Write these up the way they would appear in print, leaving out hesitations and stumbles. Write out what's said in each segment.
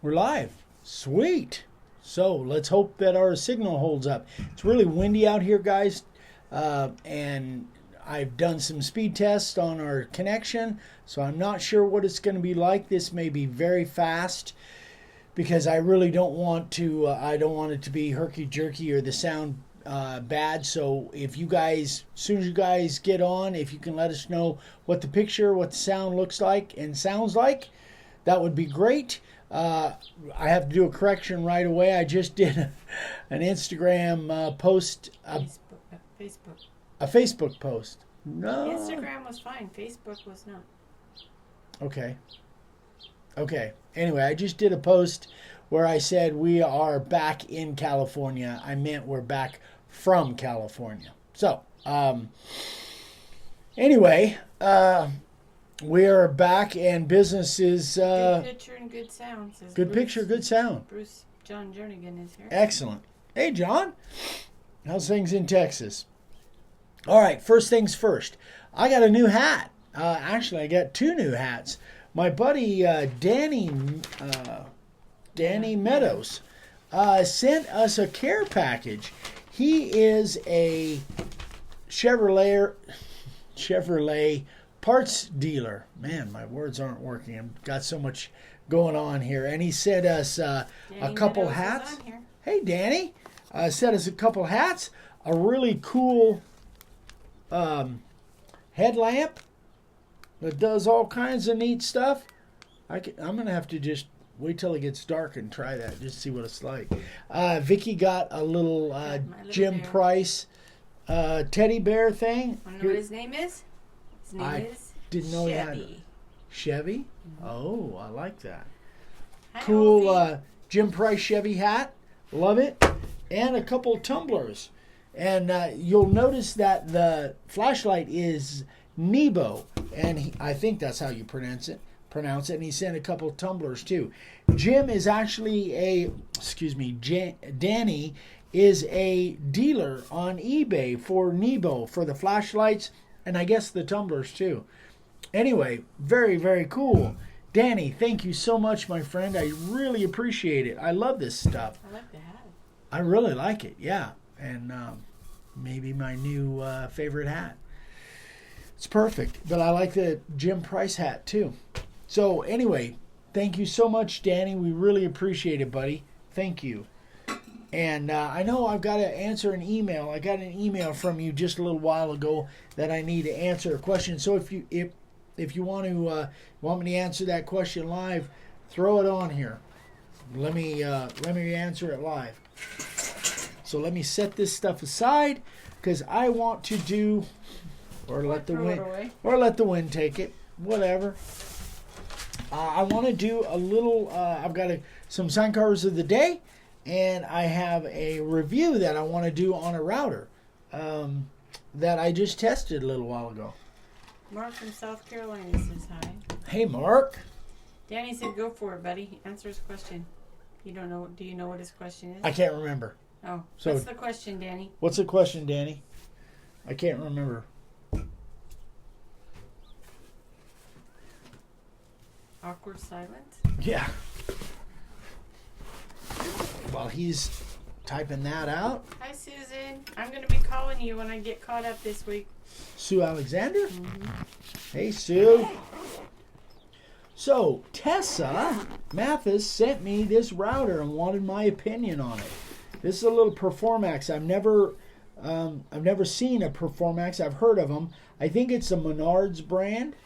We're live. Sweet. So let's hope that our signal holds up. It's really windy out here, guys. And I've done some speed tests on our connection, so I'm not sure what it's going to be like. This may be very fast because I really don't want to, I don't want it to be herky-jerky or the sound bad. So if you guys, as soon as you guys get on, if you can let us know what the picture, what the sound looks like and sounds like, that would be great. I have to do a correction right away. I just did an Instagram post. Facebook. A Facebook post. No. Instagram was fine. Facebook was not. Okay. Anyway, I just did a post where I said we are back in California. I meant we're back from California. So, anyway, we are back and business is... good picture and good sound. Good picture, good sound. John Jernigan is here. Excellent. Hey, John. How's things in Texas? All right, first things first. I got a new hat. Actually, I got two new hats. My buddy Danny Meadows sent us a care package. He is a Chevrolet parts dealer. Man, my words aren't working. I've got so much going on here. And he sent us a couple Meadows hats. is on here. Hey, Danny. Sent us a couple hats. A really cool headlamp that does all kinds of neat stuff. I'm going to have to just wait till it gets dark and try that, just see what it's like. Vicky got a little Jim bear. Price teddy bear thing. Want to know what his name is? His name is didn't know Chevy. he had Chevy? Mm-hmm. Oh, I like that. Hi, Cool Alfie. Jim Price Chevy hat. Love it. And a couple tumblers. And you'll notice that the flashlight is Nebo. And I think that's how you pronounce it. And he sent a couple tumblers too. Danny is a dealer on eBay for Nebo for the flashlights and I guess the tumblers too. Anyway, very, very cool. Danny, thank you so much, my friend. I really appreciate it. I love this stuff. I like the hat. I really like it, yeah. And maybe my new favorite hat. It's perfect. But I like the Jim Price hat too. So anyway, thank you so much, Danny. We really appreciate it, buddy. Thank you. And I know I've got to answer an email. I got an email from you just a little while ago that I need to answer a question. So if you want me to answer that question live, throw it on here. Let me answer it live. So let me set this stuff aside because I want to do, or let the wind take it, whatever. I want to do a little. I've got some sign covers of the day, and I have a review that I want to do on a router that I just tested a little while ago. Mark from South Carolina says hi. Hey, Mark. Danny said, "Go for it, buddy. Answer his question." You don't know? Do you know what his question is? I can't remember. Oh, so what's the question, Danny? What's the question, Danny? I can't remember. Awkward silence. Yeah. While he's typing that out. Hi, Susan. I'm going to be calling you when I get caught up this week. Sue Alexander? Mm-hmm. Hey, Sue. So, Tessa Mathis sent me this router and wanted my opinion on it. This is a little Performax. I've never seen a Performax. I've heard of them. I think it's a Menards brand.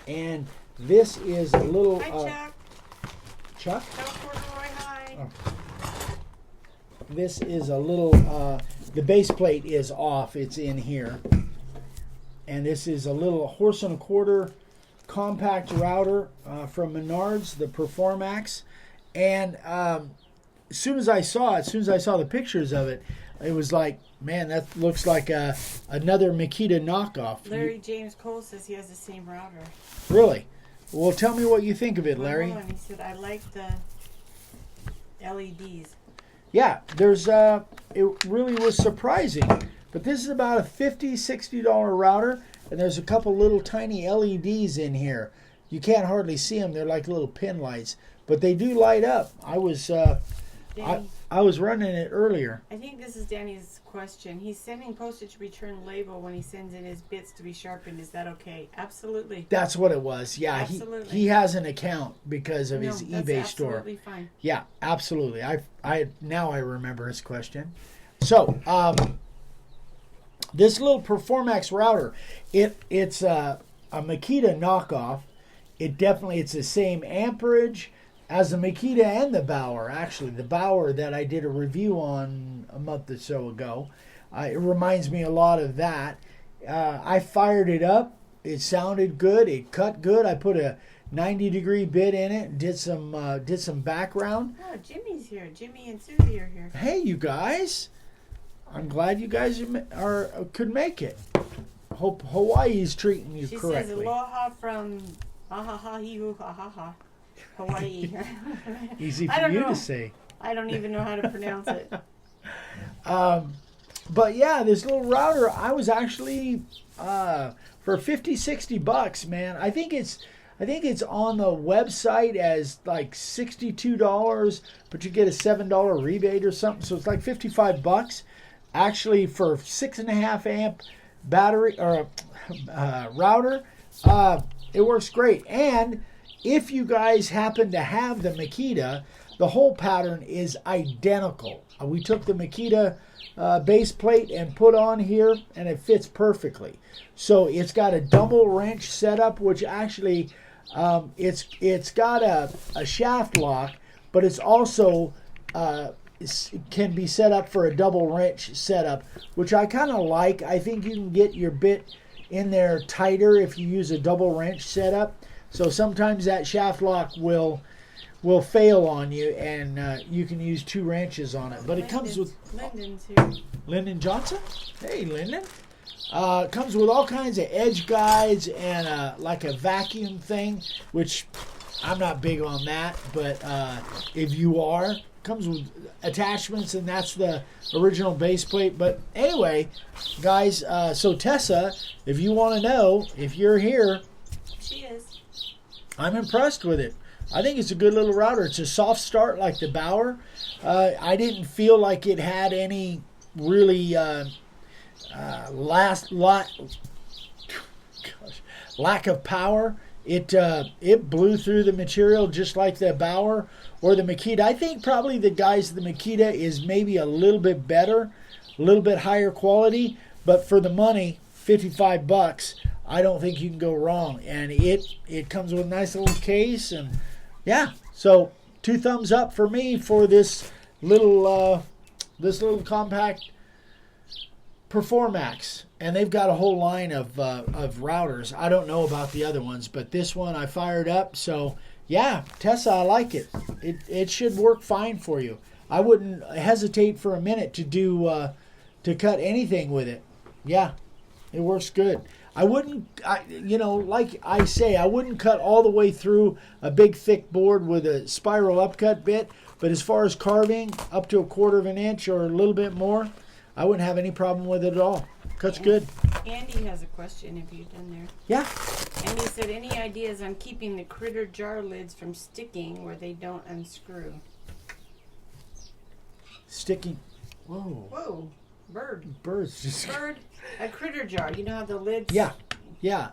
And this is a little... Hi, Chuck. Chuck? Tell Corduroy hi. Oh. This is a little... the base plate is off. It's in here. And this is a little 1 1/4 compact router from Menards, the Performax. And as soon as I saw the pictures of it, it was like, man, that looks like another Makita knockoff. Larry James Cole says he has the same router. Really? Well, tell me what you think of it, Larry. He said, I like the LEDs. Yeah, it really was surprising. But this is about a $50, $60 router, and there's a couple little tiny LEDs in here. you can't hardly see them. They're like little pin lights, but they do light up. I was running it earlier. I think this is Danny's question. He's sending postage return label when he sends in his bits to be sharpened. Is that okay? Absolutely. That's what it was. Yeah, absolutely. He has an account because of his that's eBay store. Absolutely fine. Yeah, absolutely. I now I remember his question. So, this little Performax router, it's a Makita knockoff. It's the same amperage as the Makita and the Bauer. Actually, the Bauer that I did a review on a month or so ago, it reminds me a lot of that. I fired it up. It sounded good. It cut good. I put a 90-degree bit in it and did some background. Oh, Jimmy's here. Jimmy and Susie are here. Hey, you guys. I'm glad you guys could make it. Hope Hawaii's treating you correctly. She says aloha from Hawaii. Easy for you to say. I don't even know how to pronounce it. But yeah, this little router, I was actually for $50-$60, man. I think it's on the website as like $62, but you get a $7 rebate or something, so it's like $55. Actually, for 6.5 amp battery or router, it works great. And if you guys happen to have the Makita, the whole pattern is identical. We took the Makita base plate and put on here, and it fits perfectly. So it's got a double wrench setup, which actually it's got a shaft lock, but it's also can be set up for a double wrench setup, which I kind of like. I think you can get your bit in there tighter if you use a double wrench setup. So sometimes that shaft lock will fail on you, and you can use 2 wrenches on it. But it comes with Lyndon's here. Lyndon Johnson. Hey, Lyndon. It comes with all kinds of edge guides and like a vacuum thing, which I'm not big on that. But if you are, comes with attachments, and that's the original base plate. But anyway, guys, so Tessa, if you want to know, if you're here, she is. I'm impressed with it. I think it's a good little router. It's a soft start like the Bauer. I didn't feel like it had any really lack of power. It blew through the material just like the Bauer or the Makita. I think probably the Makita is maybe a little bit better, a little bit higher quality, but for the money, $55, I don't think you can go wrong. And it comes with a nice little case, and yeah, so 2 thumbs up for me for this little compact Performax. And they've got a whole line of routers. I don't know about the other ones, but this one I fired up. So yeah, Tessa, I like it. It should work fine for you. I wouldn't hesitate for a minute to cut anything with it. Yeah, it works good. I wouldn't, like I say, I wouldn't cut all the way through a big thick board with a spiral upcut bit. But as far as carving, up to 1/4 inch or a little bit more, I wouldn't have any problem with it at all. Cuts good. Andy has a question if you've done there. Yeah. Andy said, any ideas on keeping the critter jar lids from sticking where they don't unscrew? Sticking. Whoa. Whoa. Birds just. Bird. A critter jar. You know how the lids. Yeah. Yeah.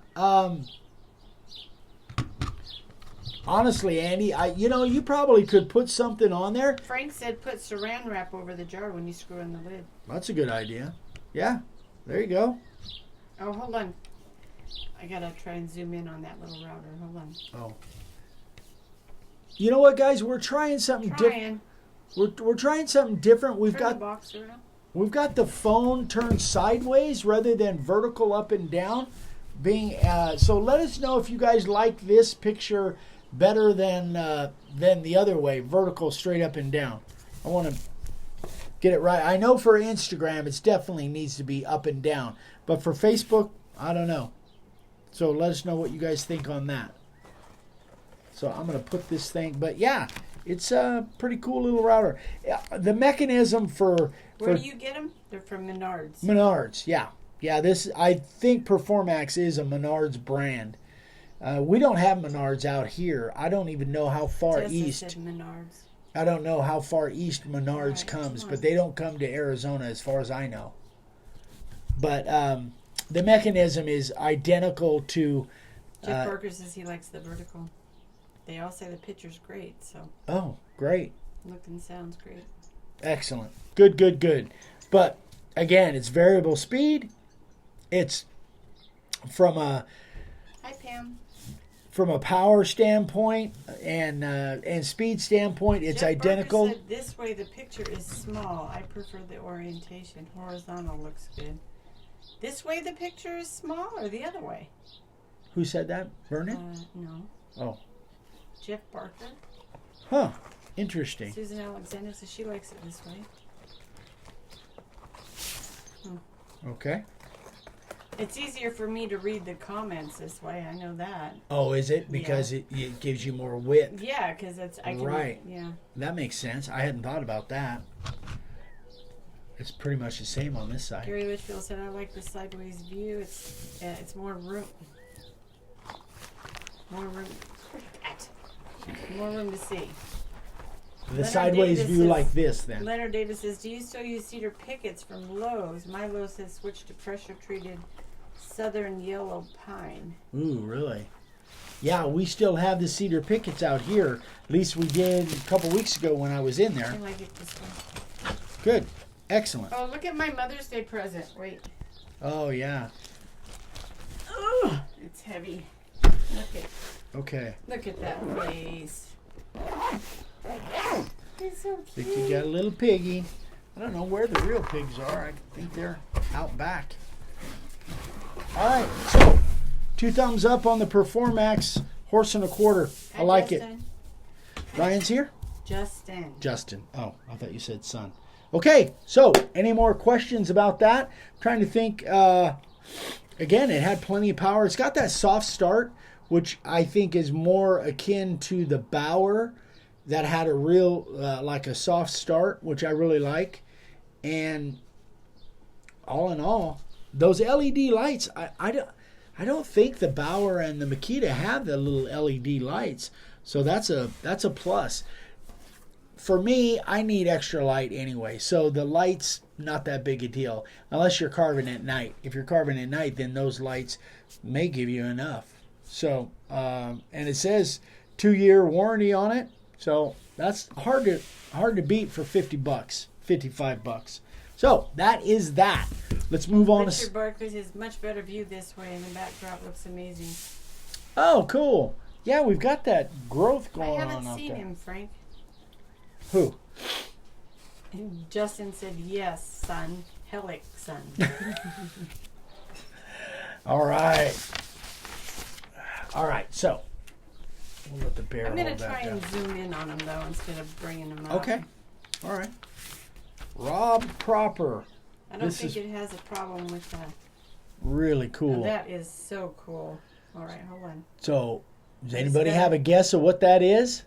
Honestly, Andy, you probably could put something on there. Frank said put saran wrap over the jar when you screw in the lid. That's a good idea. Yeah. There you go. Oh, hold on. I gotta try and zoom in on that little router. Hold on. Oh. You know what, guys? We're trying something different. We're trying something different. We've got the phone turned sideways rather than vertical up and down. So let us know if you guys like this picture better than the other way, vertical straight up and down. I want to get it right. I know for Instagram it definitely needs to be up and down, but for Facebook, I don't know. So let us know what you guys think on that. So I'm going to put this thing, but yeah, it's a pretty cool little router. The mechanism for where do you get them? They're from Menards. Menards, yeah. Yeah, I think Performax is a Menards brand. We don't have Menards out here. I don't even know how far Tessa east. said Menards. I don't know how far east Menards Right, comes, come but on. they don't come to Arizona as far as I know. But the mechanism is identical to. Jeff Barker says he likes the vertical. They all say the picture's great, so Oh, great. looking sounds great. Excellent. Good. But again, it's variable speed. It's from a Hi, Pam. power standpoint and speed standpoint, it's Jeff identical. Barker said this way the picture is small. I prefer the orientation. Horizontal looks good. This way the picture is small or the other way? Who said that? Vernon? No. Oh. Jeff Barker. Huh. Interesting. Susan Alexander says she likes it this way. Okay. It's easier for me to read the comments this way. I know that. Oh, is it? Because it gives you more width. Yeah, because it's I can. Right. Yeah. That makes sense. I hadn't thought about that. It's pretty much the same on this side. Gary Litchfield said, "I like the sideways view. It's more room. More room. More room to see." The Leonard sideways Davis view is- like this then. Leonard Davis says, "Do you still use cedar pickets from Lowe's? My Lowe's has switched to pressure-treated southern yellow pine." Ooh, really? Yeah, we still have the cedar pickets out here. At least we did a couple weeks ago when I was in there. I like it this way. Good. Excellent. Oh, look at my Mother's Day present. Wait. Oh, yeah. Oh, it's heavy. Okay. Look at that face. It's so I think cute. you got a little piggy. I don't know where the real pigs are. I think they're out back. All right. So, 2 thumbs up on the Performax horse and a quarter. I like it. Ryan's here? Justin. Oh, I thought you said son. Okay, so any more questions about that? I'm trying to think. Again, it had plenty of power. It's got that soft start, which I think is more akin to the Bauer that had a real, like a soft start, which I really like. And all in all, those LED lights, I don't think the Bauer and the Makita have the little LED lights. So that's a plus. For me, I need extra light anyway, so the light's not that big a deal, unless you're carving at night. If you're carving at night, then those lights may give you enough. So, and it says 2-year warranty on it, so that's hard to beat for $50, $55. So that is that. Let's move on. Richard Barkley says, "Much better view this way, and the backdrop looks amazing." Oh, cool. Yeah, we've got that growth going I on haven't out seen there. him, Frank. Who? And Justin said, "Yes, son. Helic, son." All right. So we'll let the bear I'm going hold to try that and down. zoom in on him, though, instead of bringing him up. Okay. All right. Rob Proper. I don't This think is- it has a problem with that. Really cool. That is so cool. All right, hold on. So, does anybody have a guess of what that is?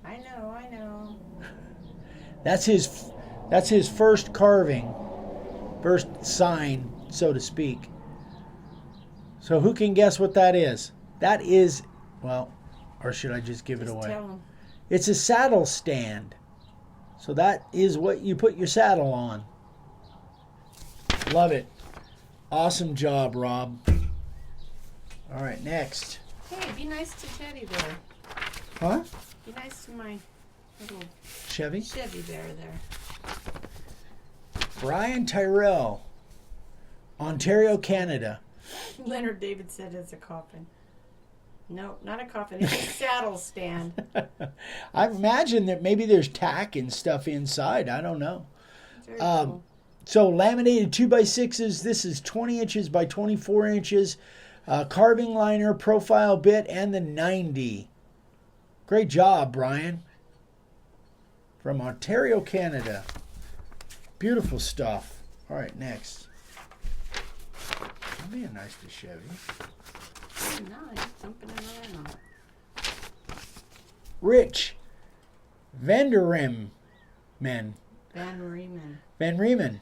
I know. That's his first carving, first sign, so to speak. So who can guess what that is? That is, well, or should I just give it Just away? tell him. It's a saddle stand. So that is what you put your saddle on. Love it. Awesome job, Rob. All right, next. Hey, be nice to Teddy Bear. Huh? Be nice to my little Chevy? Chevy Bear there. Brian Tyrell, Ontario, Canada. Leonard David said it's a coffin. No, not a coffin. It's a saddle stand. I imagine that maybe there's tack and stuff inside. I don't know. Very cool. So laminated 2x6s. This is 20 inches by 24 inches. Carving liner, profile bit, and the 90. Great job, Brian. From Ontario, Canada. Beautiful stuff. All right, next. That'd be a nice to Chevy. Very nice. Dumping it around. Rich Vanderrim men. Van Riemann. Van Riemann.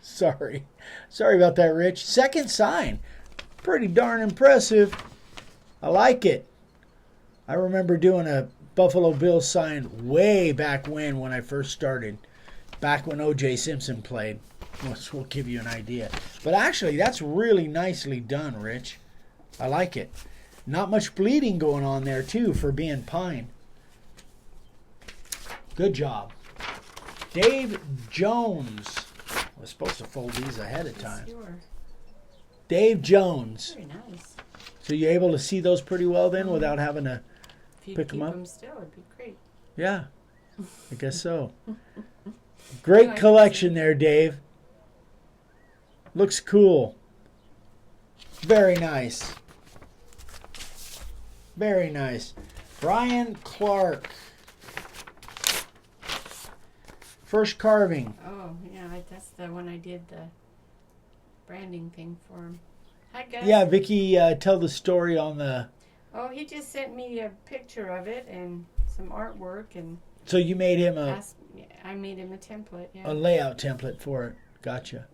Sorry about that, Rich. Second sign. pretty darn impressive. I like it. I remember doing a Buffalo Bills sign way back when I first started. Back when O.J. Simpson played. Which will give you an idea. But actually, that's really nicely done, Rich. I like it. Not much bleeding going on there, too, for being pine. Good job. Dave Jones. I was supposed to fold these ahead of time. Sure. Dave Jones. Very nice. So you're able to see those pretty well then without having to If you pick keep them up? them still, it'd be great. Yeah, I guess so. Great collection there, Dave. Looks cool. Very nice. Very nice. Brian Clark. First carving. Oh, yeah, that's the one I did the branding thing for him. Hi, guys. Yeah, Vicky, tell the story on the... Oh, he just sent me a picture of it and some artwork, and So you made him I made him a template. Yeah. a layout template for it. Gotcha.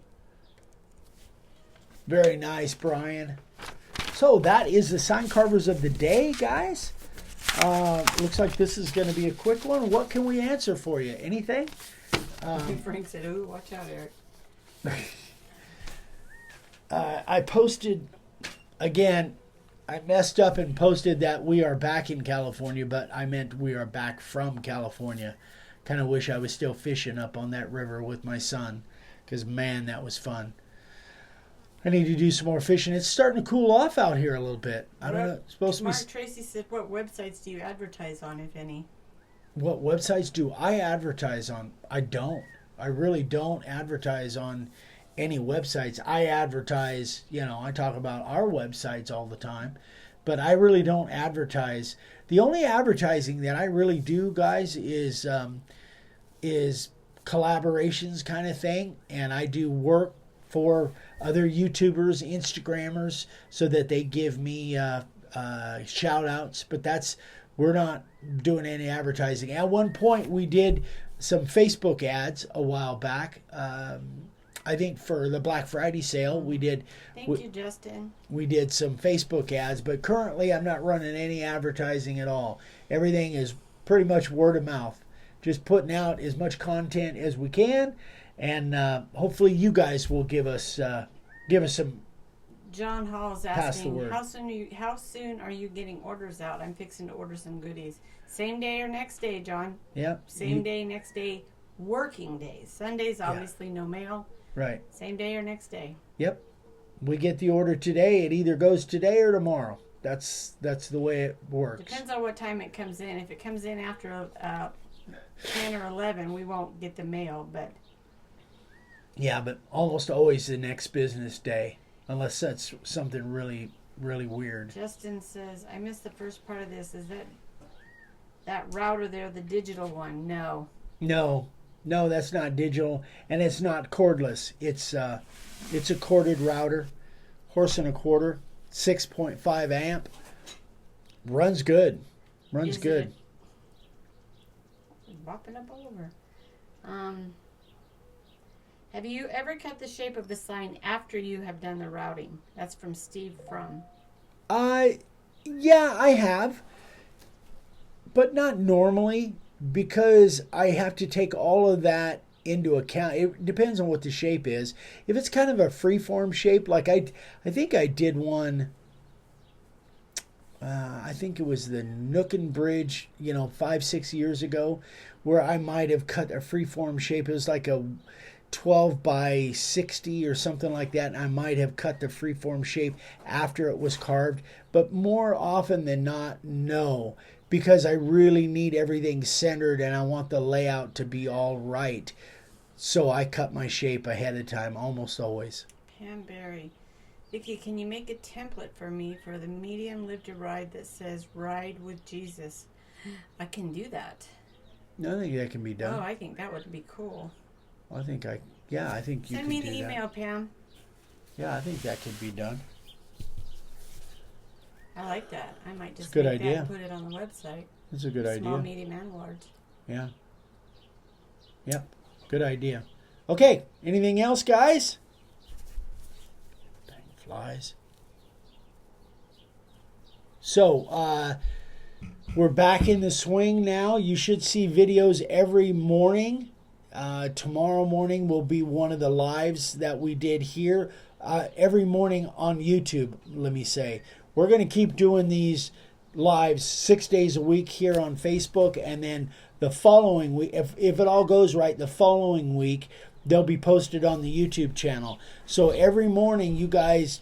Very nice, Brian. So that is the sign carvers of the day, guys. Looks like this is going to be a quick one. What can we answer for you? Anything? Frank said, "Ooh, watch out, Eric." I posted, again, I messed up and posted that we are back in California, but I meant we are back from California. Kind of wish I was still fishing up on that river with my son, because, man, that was fun. I need to do some more fishing. It's starting to cool off out here a little bit. I don't know. It's supposed to be... Mark Tracy said, "What websites do you advertise on, if any?" What websites do I advertise on? I don't. I really don't advertise on any websites. I advertise, I talk about our websites all the time, but I really don't advertise. The only advertising that I really do, guys, is collaborations kind of thing, and I do work for other YouTubers, Instagrammers, so that they give me shout outs, but we're not doing any advertising. At one point we did some Facebook ads a while back. I think for the Black Friday sale we did. Thank you, Justin. We did some Facebook ads, but currently I'm not running any advertising at all. Everything is pretty much word of mouth. Just putting out as much content as we can, and hopefully you guys will give us some. John Hall's Pass the asking, word. how soon are you getting orders out? I'm fixing to order some goodies. Same day or next day, John? Yep. Same day, next day, working days. Sundays, obviously, no mail. Right. Same day or next day. Yep. We get the order today. It either goes today or tomorrow. That's the way it works. Depends on what time it comes in. If it comes in after 10 or 11, we won't get the mail, but... Yeah, but almost always the next business day, unless that's something really, really weird. Justin says, I missed the first part of this. Is that router there the digital one? No. No, that's not digital, and it's not cordless. It's a corded router, horse and a quarter, 6.5 amp. Runs good. Runs good. Bopping up all over. Have you ever cut the shape of the sign after you have done the routing? That's from Steve From. Yeah, I have, but not normally, because I have to take all of that into account. It depends on what the shape is. If it's kind of a freeform shape, like I think I did one. I think it was the Nookin Bridge, 5-6 years ago, where I might have cut a freeform shape. It was like a 12 by 60 or something like that, and I might have cut the freeform shape after it was carved. But more often than not, no, because I really need everything centered and I want the layout to be all right. So I cut my shape ahead of time, almost always. Pam Berry. Vicky, can you make a template for me for the medium live to ride that says Ride with Jesus? I can do that. I think that can be done. Oh, I think that would be cool. I think you Send can do that. Send me the email, Pam. Yeah, I think that could be done. I like that. I might just It's a good make idea. that and put it on the website. It's a good Small, idea. medium, and large. Yeah. Yep. Good idea. Okay. Anything else, guys? Dang flies. So we're back in the swing now. You should see videos every morning. Tomorrow morning will be one of the lives that we did here. Every morning on YouTube, let me say. We're going to keep doing these lives 6 days a week here on Facebook, and then the following week, if it all goes right, the following week they'll be posted on the YouTube channel. So every morning, you guys,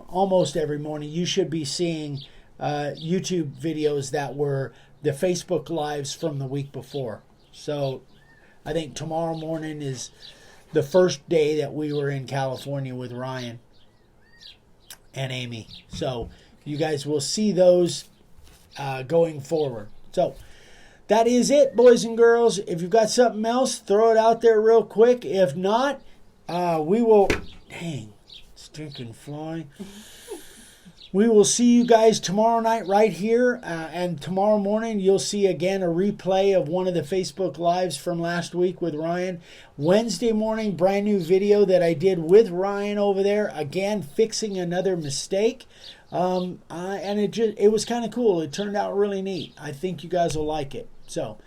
almost every morning, you should be seeing YouTube videos that were the Facebook lives from the week before. So I think tomorrow morning is the first day that we were in California with Ryan and Amy. So you guys will see those going forward. So that is it, boys and girls. If you've got something else, throw it out there real quick. If not, we will... Dang, stinking fly. We will see you guys tomorrow night right here. And tomorrow morning, you'll see again a replay of one of the Facebook Lives from last week with Ryan. Wednesday morning, brand new video that I did with Ryan over there. Again, fixing another mistake. And it was kind of cool. It turned out really neat. I think you guys will like it. So,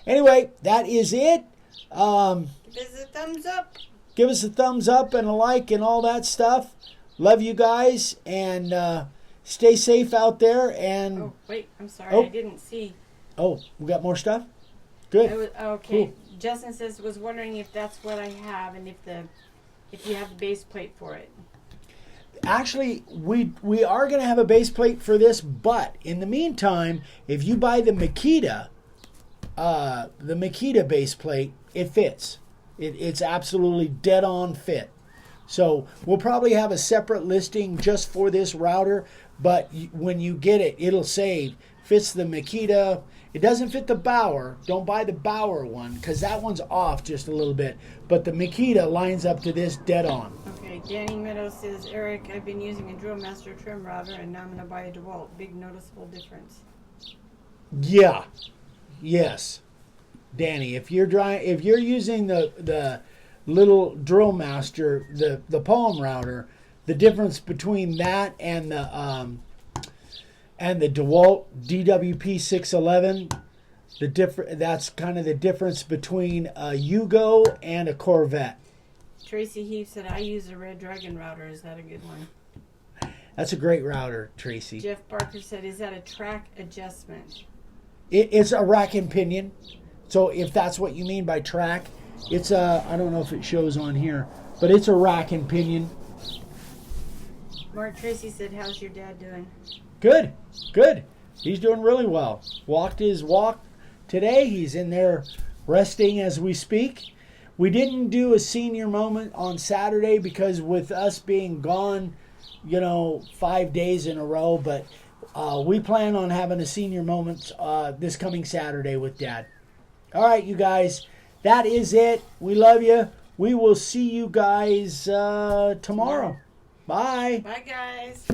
anyway, that is it. Give us a thumbs up. Give us a thumbs up and a like and all that stuff. Love you guys, and stay safe out there. And oh, wait, I'm sorry. I didn't see. Oh, we got more stuff? Good. Okay. Cool. Justin was wondering if that's what I have and if you have the base plate for it. Actually, we are going to have a base plate for this, but in the meantime, if you buy the Makita base plate, it fits. It's absolutely dead on fit. So we'll probably have a separate listing just for this router, but when you get it, it'll say fits the Makita. It doesn't fit the Bauer. Don't buy the Bauer one because that one's off just a little bit. But the Makita lines up to this dead on. Okay, Danny Meadows says, Eric, I've been using a DrillMaster TrimRouter and now I'm going to buy a DeWalt. Big noticeable difference. Yeah. Yes. Danny, if you're using the little DrillMaster, the palm router, the difference between that and the DeWalt DWP 611, that's kind of the difference between a Yugo and a Corvette. Tracy Heath said, I use a Red Dragon router. Is that a good one? That's a great router, Tracy. Jeff Barker said, is that a track adjustment? It's a rack and pinion. So if that's what you mean by track, it's I don't know if it shows on here, but it's a rack and pinion. Mark Tracy said, how's your dad doing? Good. He's doing really well. Walked his walk today. He's in there resting as we speak. We didn't do a senior moment on Saturday because with us being gone, 5 days in a row, but we plan on having a senior moment this coming Saturday with Dad. All right, you guys, that is it. We love you. We will see you guys tomorrow. Bye. Bye, guys.